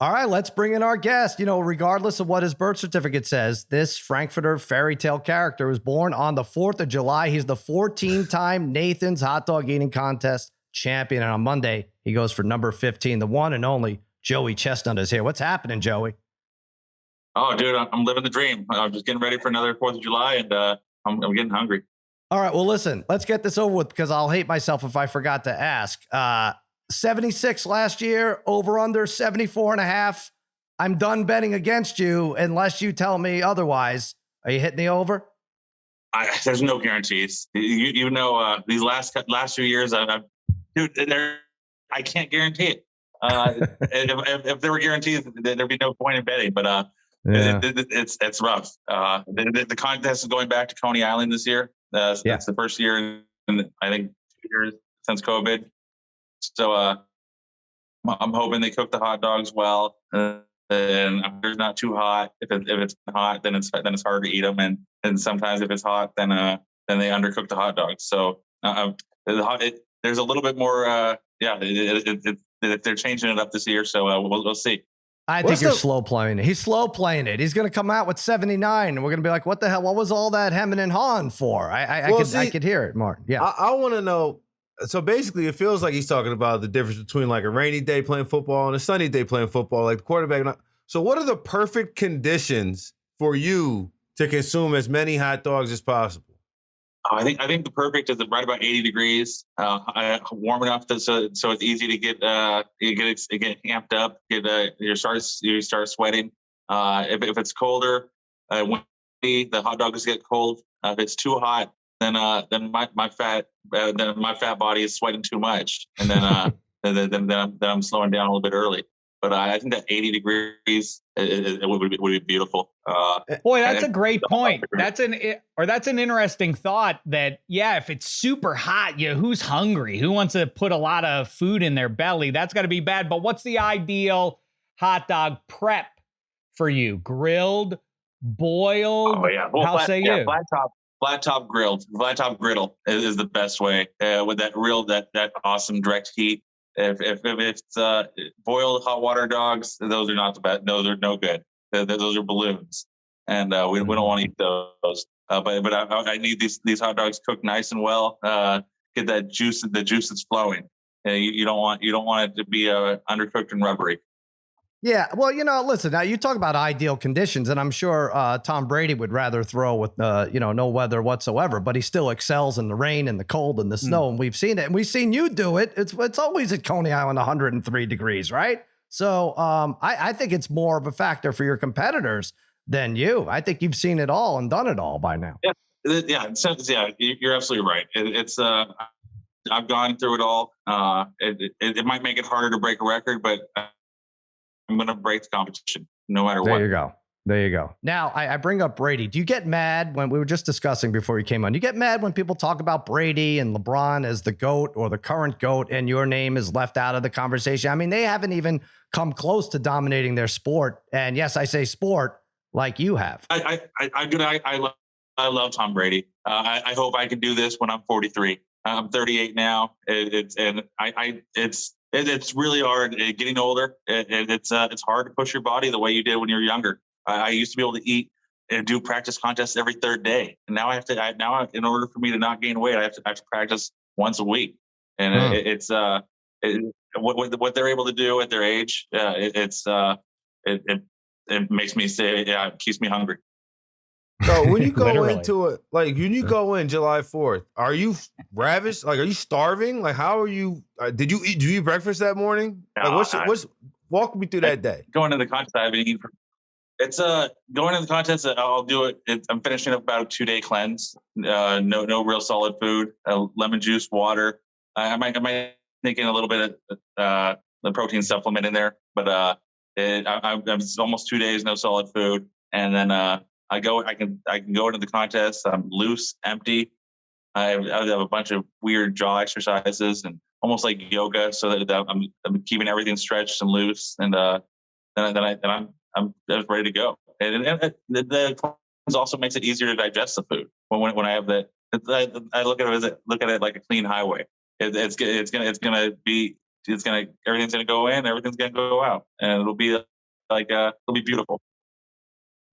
All right, let's bring in our guest. Regardless of what his birth certificate says, this Frankfurter fairy tale character was born on the 4th of July. He's the 14-time Nathan's Hot Dog Eating Contest champion. And on Monday, he goes for number 15. The one and only Joey Chestnut is here. What's happening, Joey? Oh, dude, I'm living the dream. I'm just getting ready for another 4th of July, and I'm getting hungry. All right, well, listen, let's get this over with because I'll hate myself if I forgot to ask. 76 last year, over under 74 and a half. I'm done betting against you unless you tell me otherwise. Are you hitting the over? There's no guarantees. These last few years, I can't guarantee it. If there were guarantees, there'd be no point in betting. But it's rough. The contest is going back to Coney Island this year. It's the first year in I think 2 years since COVID. So I'm hoping they cook the hot dogs well, and it's not too hot. If it's hot, then it's hard to eat them, and sometimes if it's hot, then they undercook the hot dogs. So there's a little bit more. They're changing it up this year, so we'll see. I think you're slow playing it. He's slow playing it. He's going to come out with 79, and we're going to be like, "What the hell? What was all that hemming and hawing for?" I could hear it, Martin. Yeah, I want to know. So basically, it feels like he's talking about the difference between like a rainy day playing football and a sunny day playing football, like the quarterback. So what are the perfect conditions for you to consume as many hot dogs as possible? I think the perfect is right about 80 degrees, warm enough so it's easy to get amped up. You start sweating. If it's colder, when the hot dogs get cold. If it's too hot, then my fat body is sweating too much, and then I'm slowing down a little bit early. But I think that 80 degrees it would be beautiful. Boy, that's a great point. That's an interesting thought. That if it's super hot, who's hungry? Who wants to put a lot of food in their belly? That's got to be bad. But what's the ideal hot dog prep for you? Grilled, boiled? Oh yeah, how say you? Flat top grilled. Flat top griddle is the best way with that awesome direct heat. If it's boiled hot water dogs, those are not the best. Those are no good. Those are balloons, and we don't want to eat those. But I need these hot dogs cooked nice and well. Get that juice, the juice that's flowing. You don't want it to be undercooked and rubbery. Yeah, well, listen, now you talk about ideal conditions, and I'm sure Tom Brady would rather throw with, no weather whatsoever, but he still excels in the rain and the cold and the snow, and we've seen it, and we've seen you do it. It's always at Coney Island 103 degrees, right? So I think it's more of a factor for your competitors than you. I think you've seen it all and done it all by now. Yeah. You're absolutely right. I've gone through it all. It might make it harder to break a record, but I'm going to break the competition no matter what. There you go. Now, I bring up Brady. Do you get mad when we were just discussing before you came on? You get mad when people talk about Brady and LeBron as the GOAT or the current GOAT and your name is left out of the conversation? I mean, they haven't even come close to dominating their sport. And yes, I say sport like you have. I love Tom Brady. I hope I can do this when I'm 43. I'm 38 now. It's really hard getting older. It's hard to push your body the way you did when you were younger. I used to be able to eat and do practice contests every third day, and now in order for me to not gain weight, I have to practice once a week. And what they're able to do at their age, it makes me say, it keeps me hungry. So when you go into it, like when you go in July 4th, are you ravished? Like, are you starving? Like, how are you? Do you eat breakfast that morning? No, like, walk me through that day. Going to the contest, I've been eating. It's going to the contest. I'll do it. I'm finishing up about a 2-day cleanse. No real solid food. Lemon juice, water. I might thinking a little bit of the protein supplement in there, but I'm almost 2 days no solid food, and then I can go into the contest. I'm loose, empty. I have a bunch of weird jaw exercises and almost like yoga, so that I'm keeping everything stretched and loose, and then I'm ready to go. And the cleanse also makes it easier to digest the food when I have that. I look at it like a clean highway. It's gonna be everything's gonna go in, everything's gonna go out, and it'll be it'll be beautiful.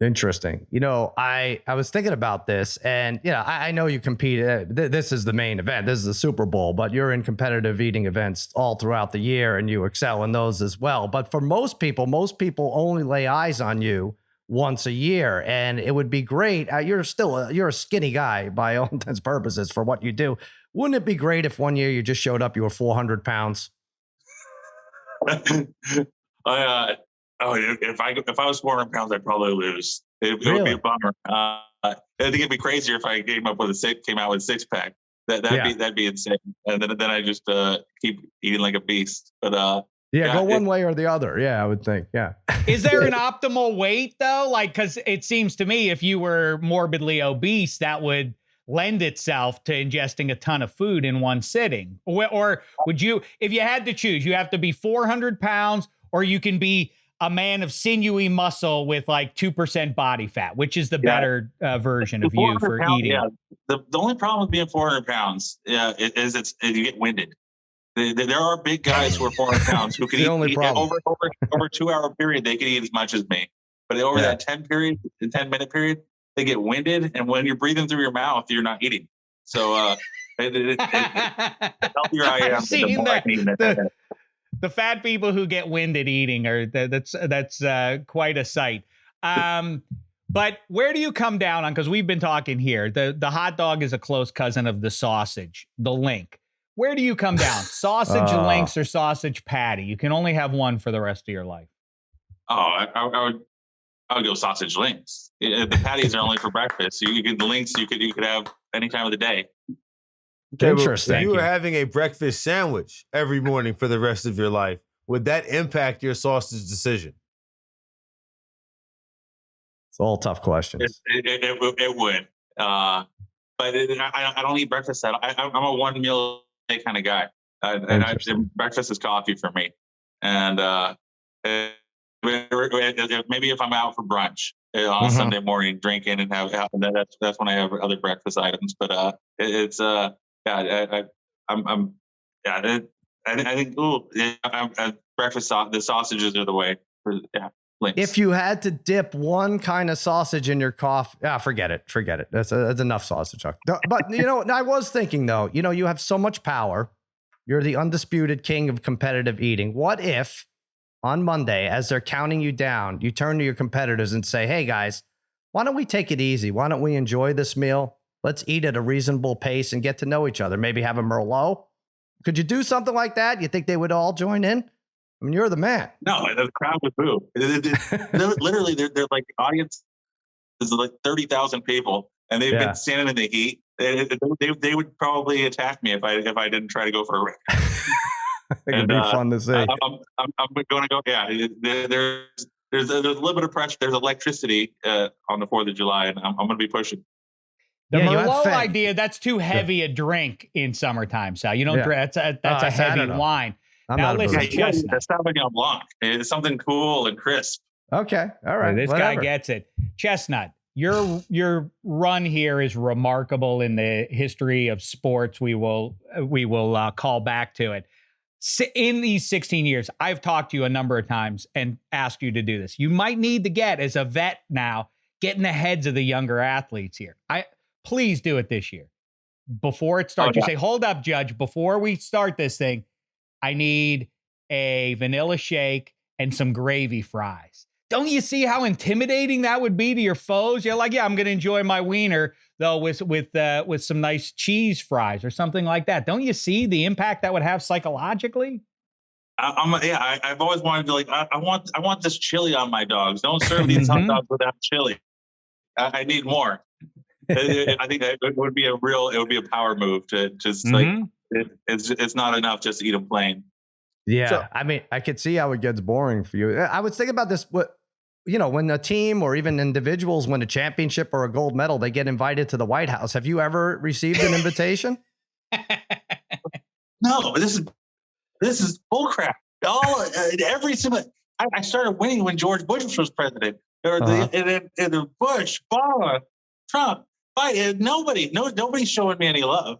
Interesting. I was thinking about this, and I know you compete. This is the main event. This is the Super Bowl, but you're in competitive eating events all throughout the year, and you excel in those as well. But for most people only lay eyes on you once a year, and it would be great. You're a skinny guy by all intents and purposes for what you do. Wouldn't it be great if one year you just showed up, you were 400 pounds? If I was 400 pounds, I'd probably lose. It Really? would be a bummer. I think it'd be crazier if I came out with a 6-pack. That'd be insane. And then I just keep eating like a beast. But go one way or the other. Yeah, I would think. Yeah. Is there an optimal weight though? Like, because it seems to me if you were morbidly obese, that would lend itself to ingesting a ton of food in one sitting. Or would you, if you had to choose, you have to be 400 pounds, or you can be a man of sinewy muscle with like 2% body fat, which is the better version of you for eating. Yeah. The only problem with being 400 pounds is you get winded. There are big guys who are 400 pounds who can eat over a 2-hour period. They can eat as much as me, but over that 10-minute period, they get winded. And when you're breathing through your mouth, you're not eating. So the healthier I am, the more I can eat. The fat people who get winded eating that's quite a sight. But where do you come down on? Because we've been talking here. The hot dog is a close cousin of the sausage, the link. Where do you come down? Sausage links or sausage patty? You can only have one for the rest of your life. Oh, I would go sausage links. The patties are only for breakfast. The links you could have any time of the day. Interesting. If you were having a breakfast sandwich every morning for the rest of your life, would that impact your sausage decision? It's all tough questions. It would. But I don't eat breakfast. I'm a one meal a day kind of guy. Breakfast is coffee for me. And maybe if I'm out for brunch on Sunday morning, drinking and that's when I have other breakfast items. But I think breakfast the sausages are the way for links. If you had to dip one kind of sausage in your coffee, forget it. That's enough sausage. But I was thinking though, you have so much power. You're the undisputed king of competitive eating. What if on Monday, as they're counting you down, you turn to your competitors and say, "Hey guys, why don't we take it easy? Why don't we enjoy this meal? Let's eat at a reasonable pace and get to know each other. Maybe have a Merlot." Could you do something like that? You think they would all join in? I mean, you're the man. No, the crowd would boo. Literally, they're like the audience is like 30,000 people, and they've been standing in the heat. They would probably attack me if I didn't try to go for a wreck. I think it'd be fun to see. I'm going to go. Yeah, there's a little bit of pressure. There's electricity on the 4th of July, and I'm going to be pushing. The Merlot idea, that's too heavy a drink in summertime, Sal. You don't drink, that's a heavy wine. Now listen, Chestnut. That's Sauvignon Blanc. It's something cool and crisp. Okay, all right. This guy gets it. Chestnut, your run here is remarkable in the history of sports. We will call back to it. In these 16 years, I've talked to you a number of times and asked you to do this. You might need to get, as a vet now, get in the heads of the younger athletes here. Please do it this year. Before it starts, you say, "Hold up, Judge, before we start this thing, I need a vanilla shake and some gravy fries." Don't you see how intimidating that would be to your foes? You're like, "Yeah, I'm going to enjoy my wiener though with some nice cheese fries or something like that." Don't you see the impact that would have psychologically? I've always wanted to I want this chili on my dogs. Don't serve these hot dogs without chili. I need more. I think that it would be a power move to just it's not enough just to eat them plain. Yeah. So, I mean, I could see how it gets boring for you. I was thinking about this. When a team or even individuals win a championship or a gold medal, they get invited to the White House. Have you ever received an invitation? No, this is bullcrap. Every single. I started winning when George Bush was president. Or the Bush, Obama, Trump. Nobody's showing me any love.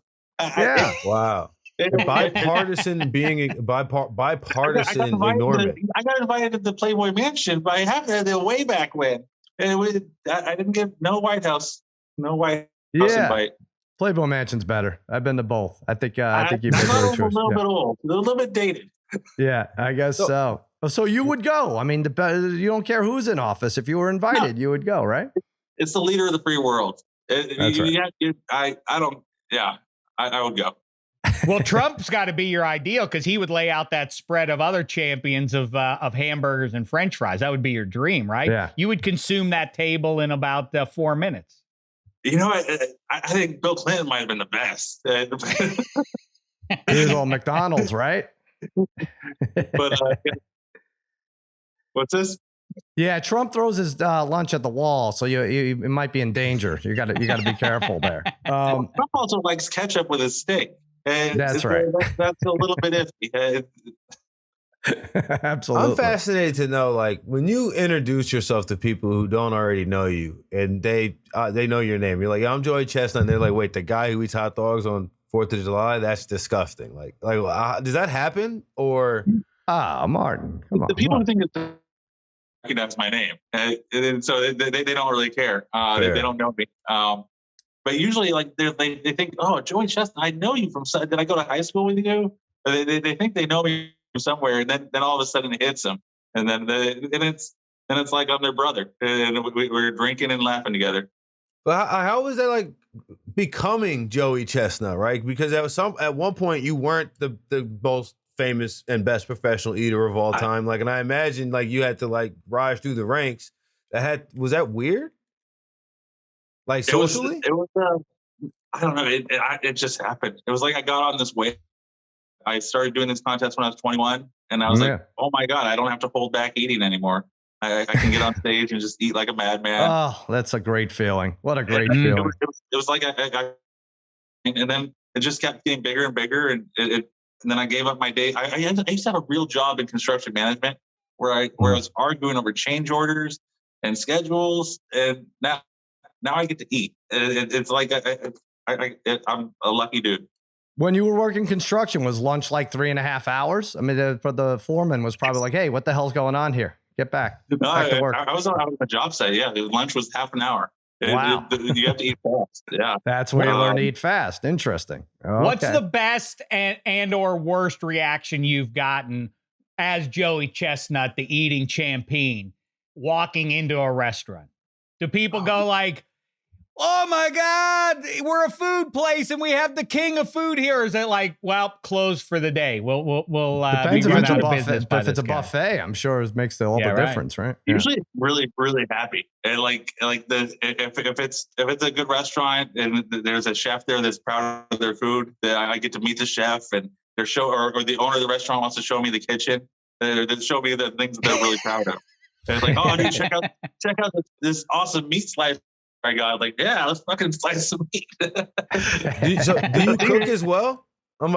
Wow. Bipartisan being bipartisan enormous. I got invited to the Playboy Mansion, but I have the way back when. And I didn't get no White House invite. Playboy Mansion's better. I've been to both. I think you made the right choice. A little bit old, a little bit dated. Yeah, I guess so. So you would go. I mean, you don't care who's in office. If you were invited, you would go, right? It's the leader of the free world. That's right. I would go. Well, Trump's got to be your ideal because he would lay out that spread of other champions of hamburgers and French fries. That would be your dream, right? Yeah. You would consume that table in about 4 minutes. You know, I think Bill Clinton might have been the best. He was all McDonald's, right? But what's this? Yeah, Trump throws his lunch at the wall, so you might be in danger. You got to be careful there. Trump also likes ketchup with his steak. And that's right. That's a little bit iffy. Absolutely. I'm fascinated to know, like, when you introduce yourself to people who don't already know you, and they know your name. You're like, I'm Joey Chestnut. And they're like, wait, the guy who eats hot dogs on 4th of July? That's disgusting. Like, does that happen? Or Martin, come on. The people who think that's my name, and so they don't really care. They don't know me. But usually, like they think, oh, Joey Chestnut, I know you from. Did I go to high school with you? They think they know me from somewhere, and then all of a sudden it hits them, and then it's like I'm their brother, and we're drinking and laughing together. But how was that like becoming Joey Chestnut, right? Because at one point you weren't the most famous and best professional eater of all time. And I imagine like you had to like rise through the ranks. Was that weird? Like socially? It was I don't know. It just happened. It was like I got on this wave. I started doing this contest when I was 21, and I was like, oh my God, I don't have to hold back eating anymore. I can get on stage and just eat like a madman. Oh, that's a great feeling. What a great feeling. It was like and then it just kept getting bigger and bigger, and then I gave up my day. I used to have a real job in construction management where I was arguing over change orders and schedules, and now I get to eat. It's like I'm a lucky dude. When you were working construction, was lunch like 3.5 hours? I mean, for the foreman was probably like, hey, what the hell's going on here? Get back. Back to work. I was on a job site. Yeah, lunch was half an hour. Wow. You have to eat fast. Yeah. That's where you learn to eat fast. Interesting. Okay. What's the best and or worst reaction you've gotten as Joey Chestnut, the eating champion, walking into a restaurant? Do people go like, oh my God, we're a food place and we have the king of food here? Or is it like, well, closed for the day? We'll depends if it's a buffet. If it's a buffet, I'm sure it makes all the difference, right? Usually really, really happy. And if it's a good restaurant and there's a chef there that's proud of their food, that I get to meet the chef and their or the owner of the restaurant wants to show me the kitchen. They show me the things that they're really proud of. And it's like, oh, dude, check out this awesome meat slice I got. Like, yeah, let's fucking slice some meat. do you cook as well? Are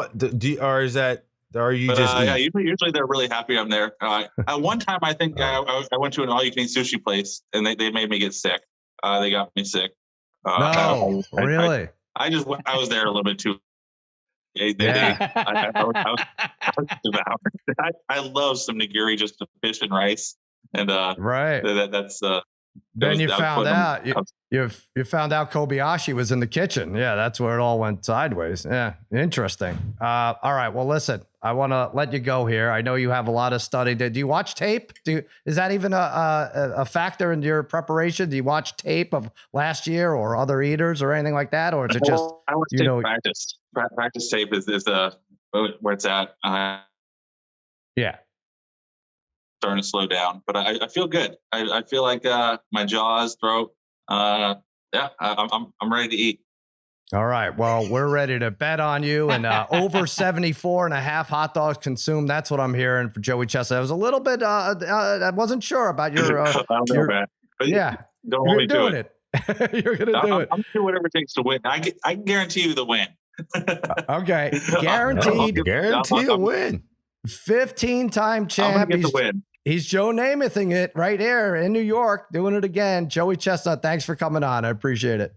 you just? Yeah, usually they're really happy I'm there. At one time, I think I went to an all-you-can-eat sushi place, and they made me get sick. They got me sick. No, really? I was there a little bit too. I love some nigiri, just fish and rice, and right. That's. Then you found out you found out Kobayashi was in the kitchen. Yeah, that's where it all went sideways. Yeah, interesting. All right, well, listen, I want to let you go here. I know you have a lot of study. Do you watch tape? Is that even a factor in your preparation? Do you watch tape of last year or other eaters or anything like that, or is it just I watch practice? Practice tape is where it's at. Yeah. Starting to slow down, but I feel good. I feel like my jaws, throat. I'm ready to eat. All right. Well, we're ready to bet on you, and over 74.5 hot dogs consumed. That's what I'm hearing for Joey Chestnut. I was a little bit. I wasn't sure about your. I don't know, man. But yeah, don't hold me to it. You're gonna do it. I'm doing whatever it takes to win. I can guarantee you the win. Okay, guaranteed. Guarantee a win. 15-time champ. I'm gonna get the win. He's Joe Namathing it right here in New York, doing it again. Joey Chestnut, thanks for coming on. I appreciate it.